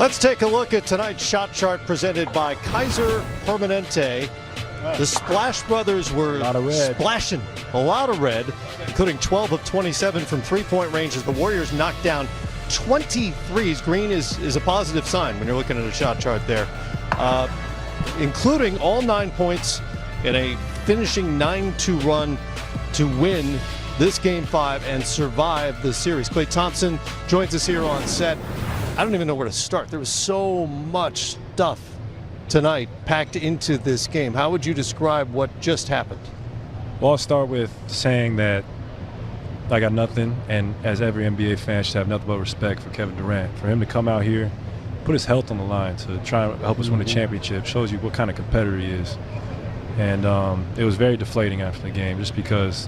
Let's take a look at tonight's shot chart presented by Kaiser Permanente. The Splash Brothers were splashing a lot of red, including 12 of 27 from three-point range as the Warriors knocked down 23s. Green is a positive sign when you're looking at a shot chart there, including all 9 points in a finishing 9-2 run to win this Game 5 and survive the series. Klay Thompson joins us here on set. I don't even know where to start. There was so much stuff tonight packed into this game. How would you describe what just happened? Well, I'll start with saying that I got nothing, and as every NBA fan should have nothing but respect for Kevin Durant. For him to come out here, put his health on the line to try and help us win a championship shows you what kind of competitor he is. And it was very deflating after the game just because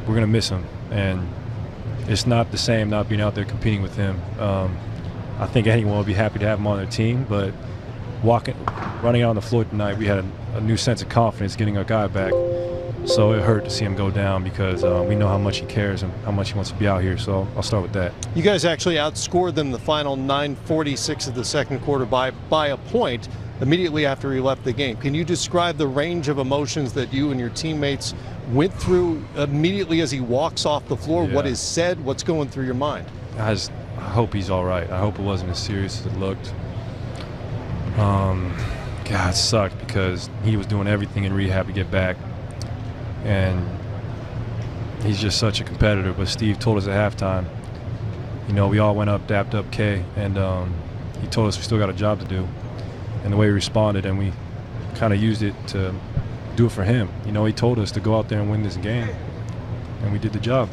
we're going to miss him. And it's not the same not being out there competing with him. I think anyone would be happy to have him on their team, but running out on the floor tonight, we had a new sense of confidence getting our guy back. So it hurt to see him go down because we know how much he cares and how much he wants to be out here. So I'll start with that. You guys actually outscored them the final 9:46 of the second quarter by a point immediately after he left the game. Can you describe the range of emotions that you and your teammates went through immediately as he walks off the floor? Yeah. What is said? What's going through your mind? I hope he's all right. I hope it wasn't as serious as it looked. God, it sucked because he was doing everything in rehab to get back. And he's just such a competitor. But Steve told us at halftime, you know, we all went up, dapped up K, and he told us we still got a job to do. And the way he responded, and we kind of used it to do it for him. You know, he told us to go out there and win this game, and we did the job.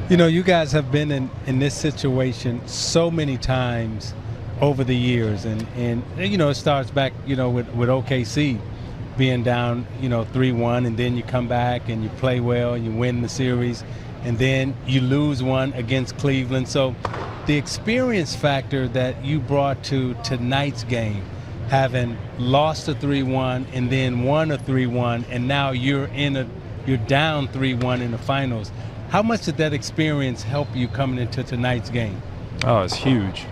You know, you guys have been in this situation so many times over the years, and you know, it starts back, you know, with OKC being down, you know, 3-1, and then you come back and you play well and you win the series, and then you lose one against Cleveland. So the experience factor that you brought to tonight's game, having lost a 3-1 and then won a 3-1, and now you're down 3-1 in the finals. How much did that experience help you coming into tonight's game? Oh, it's huge.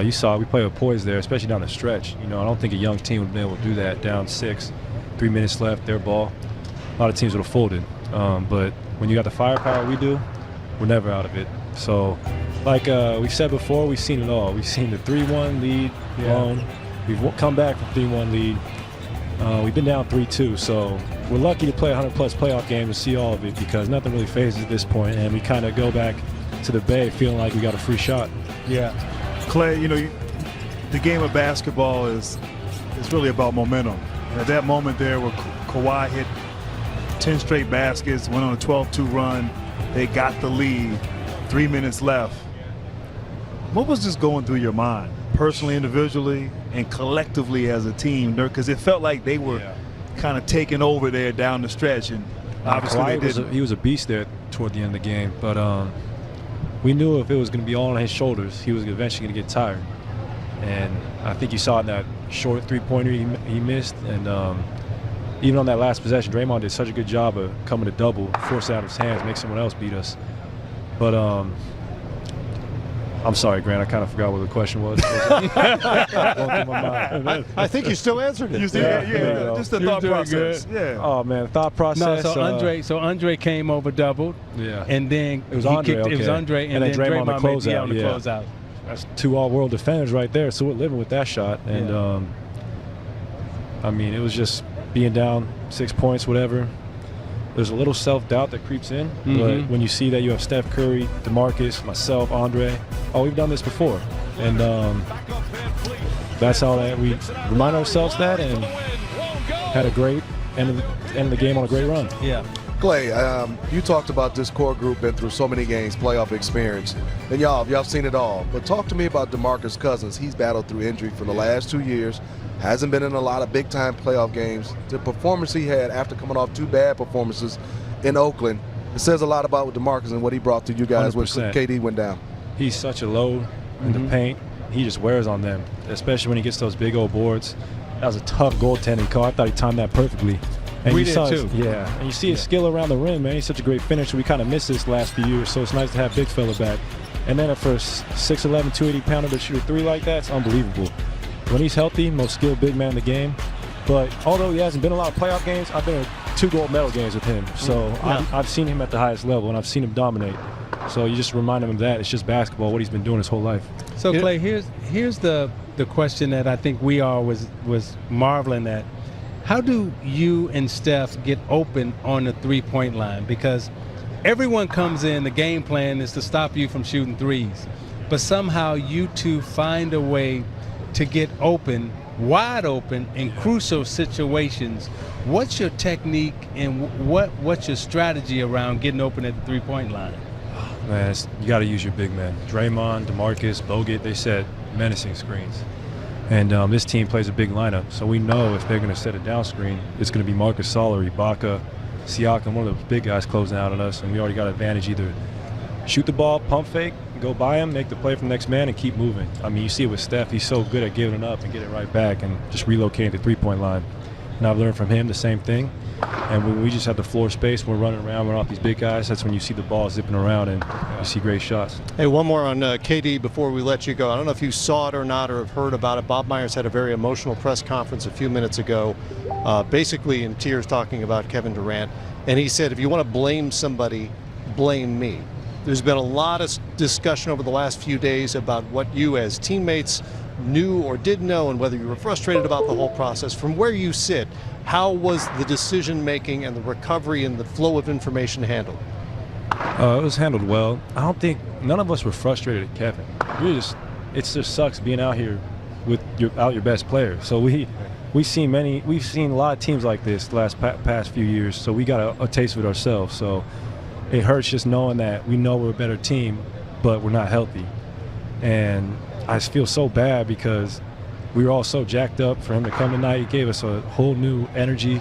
You saw we play with poise there, especially down the stretch. You know, I don't think a young team would have been able to do that. Down 6, 3 minutes left, their ball. A lot of teams would have folded. But when you got the firepower we do, we're never out of it. So, like we said before, we've seen it all. We've seen the 3-1 lead blown. We've come back from 3-1 lead. We've been down 3-2, so we're lucky to play 100-plus playoff games and see all of it because nothing really phases at this point, and we kind of go back to the Bay feeling like we got a free shot. Yeah. Klay, you know, the game of basketball is really about momentum. And at that moment there where Kawhi hit 10 straight baskets, went on a 12-2 run, they got the lead, 3 minutes left. What was just going through your mind, personally, individually, and collectively as a team? Because it felt like they were kind of taking over there down the stretch, and obviously Kawhi they didn't. He was a beast there toward the end of the game, but we knew if it was going to be all on his shoulders, he was eventually going to get tired. And I think you saw in that short three-pointer he missed, and even on that last possession, Draymond did such a good job of coming to double, force it out of his hands, make someone else beat us. But I'm sorry, Grant, I kind of forgot what the question was. I think you still answered it. Just the thought process. Yeah. Oh man, thought process. No, so Andre came over doubled. Yeah. And then it was Andre. It was Andre, and then Draymond on the closeout. That's 2 all-world defenders right there. So we're living with that shot, and I mean, it was just being down 6 points, whatever. There's a little self-doubt that creeps in, but when you see that you have Steph Curry, DeMarcus, myself, Andre, we've done this before. And that's how we remind ourselves that and had a great end of the game on a great run. Yeah. Klay, you talked about this core group been through so many games, playoff experience, and y'all seen it all. But talk to me about DeMarcus Cousins. He's battled through injury for the last 2 years. Hasn't been in a lot of big-time playoff games. The performance he had after coming off 2 bad performances in Oakland, it says a lot about DeMarcus and what he brought to you guys 100%. when KD went down. He's such a load in the paint. He just wears on them, especially when he gets those big old boards. That was a tough goaltending call. I thought he timed that perfectly. And we you did saw too. Yeah, and you see his skill around the rim, man. He's such a great finisher. We kind of missed this last few years, so it's nice to have big fella back. And then for a 6'11", 280-pounder to shoot a three like that, it's unbelievable. When he's healthy, most skilled big man in the game. But although he hasn't been in a lot of playoff games, I've been in 2 gold medal games with him. So I've seen him at the highest level, and I've seen him dominate. So you just remind him of that. It's just basketball, what he's been doing his whole life. So, Klay, here's the question that I think we all was marveling at. How do you and Steph get open on the three-point line? Because everyone comes in, the game plan is to stop you from shooting threes. But somehow you two find a way to get open, wide open, in crucial situations. What's your technique and what's your strategy around getting open at the three-point line? Man, you got to use your big men. Draymond, DeMarcus, Bogut, they set menacing screens. And this team plays a big lineup, so we know if they're going to set a down screen, it's going to be Marcus Gasol, Ibaka, Siakam, one of those big guys closing out on us, and we already got advantage. Either shoot the ball, pump fake, go by him, make the play from the next man, and keep moving. I mean, you see it with Steph. He's so good at giving it up and getting it right back and just relocating the three-point line. And I've learned from him the same thing. And when we just have the floor space, we're running around, we're off these big guys, that's when you see the ball zipping around and you see great shots. Hey, one more on KD before we let you go. I don't know if you saw it or not or have heard about it. Bob Myers had a very emotional press conference a few minutes ago, basically in tears talking about Kevin Durant. And he said, if you want to blame somebody, blame me. There's been a lot of discussion over the last few days about what you as teammates knew or didn't know and whether you were frustrated about the whole process. From where you sit, how was the decision-making and the recovery and the flow of information handled? It was handled well. I don't think none of us were frustrated at Kevin. It just sucks being out here without your best player. So we've seen a lot of teams like this the past few years. So we got a taste of it ourselves. So it hurts just knowing that we know we're a better team, but we're not healthy. And I just feel so bad because we were all so jacked up. For him to come tonight, he gave us a whole new energy.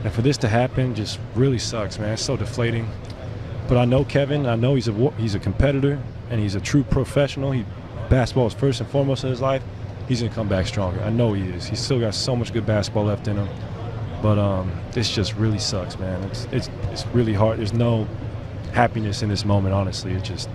And for this to happen just really sucks, man. It's so deflating. But I know Kevin. I know he's a competitor and he's a true professional. Basketball is first and foremost in his life. He's going to come back stronger. I know he is. He's still got so much good basketball left in him. But this just really sucks, man. It's really hard. There's no happiness in this moment, honestly. It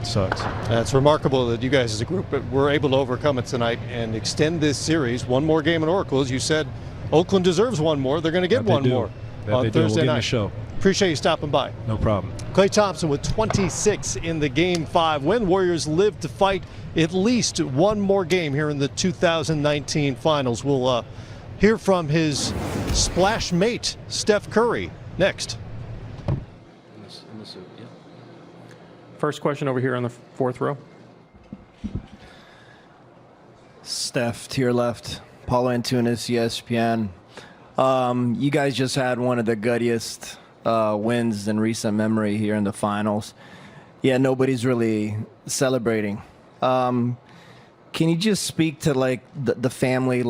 sucks. It's remarkable that you guys as a group were able to overcome it tonight and extend this series. One more game in Oracle. As you said, Oakland deserves one more. They're going to get one more on Thursday night. Show. Appreciate you stopping by. No problem. Klay Thompson with 26 in the Game 5. When Warriors live to fight at least one more game here in the 2019 Finals. We'll hear from his splash mate, Steph Curry, next. First question over here on the fourth row. Steph, to your left. Paulo Antunes, ESPN. You guys just had one of the guttiest wins in recent memory here in the finals. Yeah, nobody's really celebrating. Can you just speak to like the family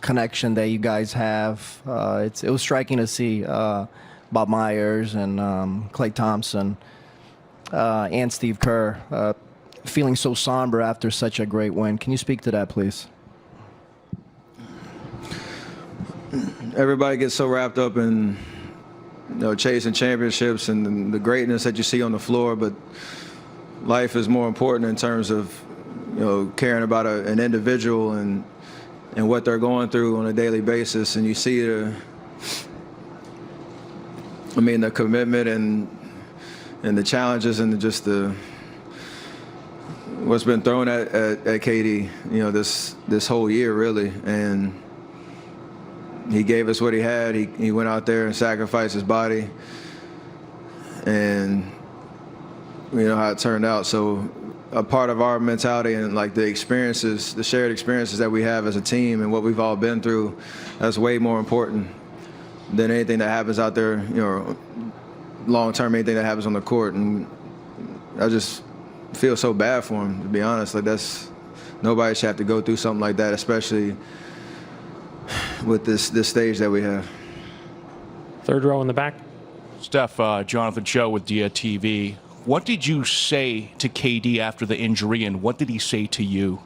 connection that you guys have? It was striking to see Bob Myers and Klay Thompson and Steve Kerr feeling so somber after such a great win. Can you speak to that, please? Everybody gets so wrapped up in chasing championships and the greatness that you see on the floor, but life is more important in terms of caring about an individual and what they're going through on a daily basis. And you see the commitment and the challenges and just what's been thrown at KD, this whole year really. And he gave us what he had. He went out there and sacrificed his body, and we know how it turned out. So a part of our mentality and like the experiences, the shared experiences that we have as a team and what we've all been through, that's way more important than anything that happens out there, long-term, anything that happens on the court. And I just feel so bad for him, to be honest. Like nobody should have to go through something like that, especially with this stage that we have. Third row in the back. Steph, Jonathan Cho with DIA-TV. What did you say to KD after the injury, and what did he say to you?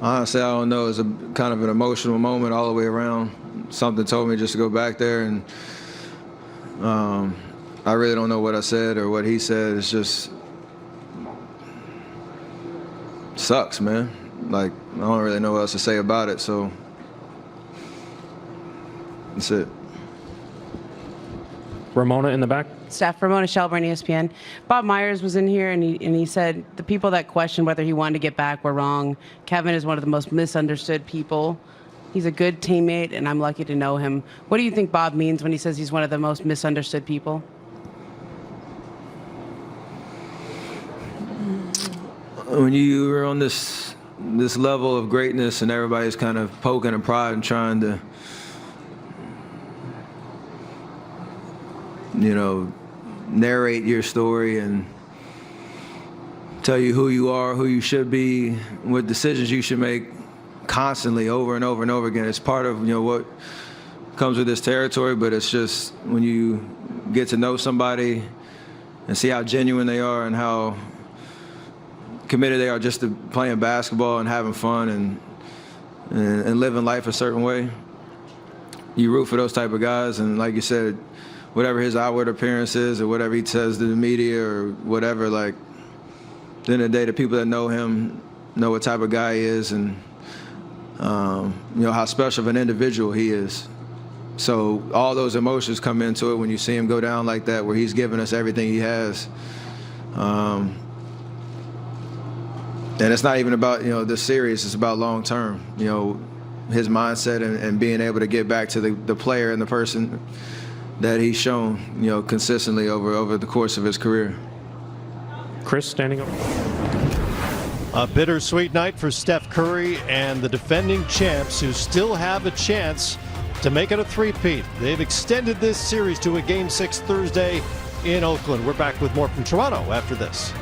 Honestly, I don't know. It was kind of an emotional moment all the way around. Something told me just to go back there and I really don't know what I said or what he said. It's just sucks, man. Like, I don't really know what else to say about it, so that's it. Ramona in the back. Steph, Ramona Shelburne, ESPN. Bob Myers was in here, and he said the people that questioned whether he wanted to get back were wrong. Kevin is one of the most misunderstood people. He's a good teammate, and I'm lucky to know him. What do you think Bob means when he says he's one of the most misunderstood people? When you are on this level of greatness and everybody's kind of poking and prodding and trying to, you know, narrate your story and tell you who you are, who you should be, what decisions you should make constantly over and over and over again. It's part of, you know, what comes with this territory, but it's just when you get to know somebody and see how genuine they are and how committed they are just to playing basketball and having fun and living life a certain way, you root for those type of guys. And like you said, whatever his outward appearance is or whatever he says to the media or whatever, like, at the end of the day, the people that know him know what type of guy he is and, you know, how special of an individual he is. So all those emotions come into it when you see him go down like that, where he's giving us everything he has. And it's not even about, you know, the series, it's about long term. You know, his mindset and being able to get back to the player and the person that he's shown, you know, consistently over the course of his career. Chris standing up. A bittersweet night for Steph Curry and the defending champs, who still have a chance to make it a three-peat. They've extended this series to a Game 6 Thursday in Oakland. We're back with more from Toronto after this.